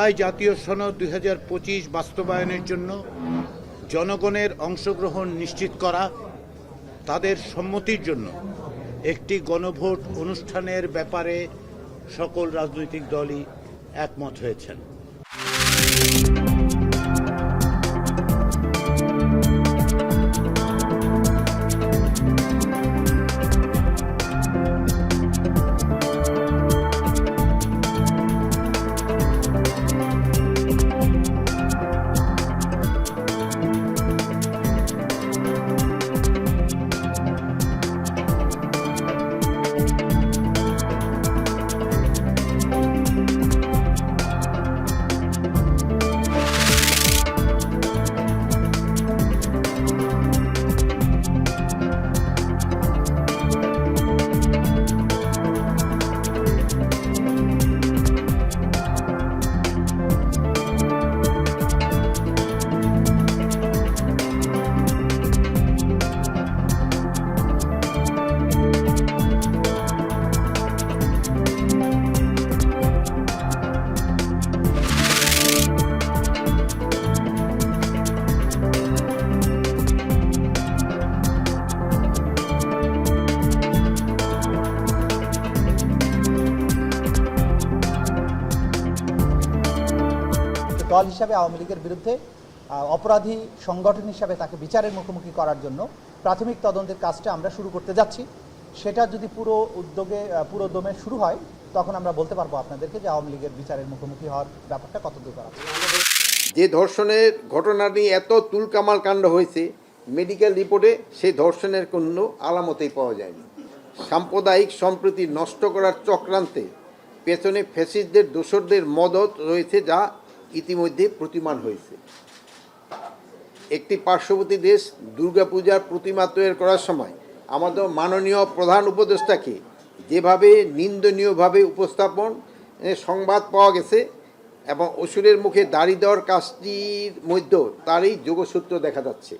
জুলাই জাতীয় সনদ 2025 বাস্তবায়নের জন্য জনগণের অংশগ্রহণ নিশ্চিত করা, তাদের সম্মতির জন্য একটি গণভোট অনুষ্ঠানের ব্যাপারে সকল রাজনৈতিক দলই একমত হয়েছেন। দল হিসাবে আওয়ামী লীগের বিরুদ্ধে অপরাধী সংগঠন হিসাবে তাকে বিচারের মুখোমুখি করার জন্য প্রাথমিক তদন্তের কাজটা আমরা শুরু করতে যাচ্ছি। সেটা যদি পুরো দমে শুরু হয়, তখন আমরা বলতে পারবো আপনাদেরকে যে আওয়ামী লীগের বিচারের মুখোমুখি হওয়ার ব্যাপারটা কতদূর করা। যে ধর্ষণের ঘটনাটি এত তুলকামাল কাণ্ড হয়েছে, মেডিকেল রিপোর্টে সেই ধর্ষণের কোনো আলামতেই পাওয়া যায়নি। সাম্প্রদায়িক সম্প্রীতি নষ্ট করার চক্রান্তে পেছনে ফ্যাসিস্টদের দোসরদের মদত রয়েছে, যা ইতিমধ্যে প্রতিমান হয়েছে। একটি পার্শ্ববর্তী দেশ দুর্গাপূজার প্রতিমা তৈরি করার সময় আমাদের মাননীয় প্রধান উপদেষ্টাকে যেভাবে নিন্দনীয়ভাবে উপস্থাপন সংবাদ পাওয়া গেছে এবং অসুরের মুখে দাড়ি দেওয়ার কাজটির মধ্যেও তারই যোগসূত্র দেখা যাচ্ছে।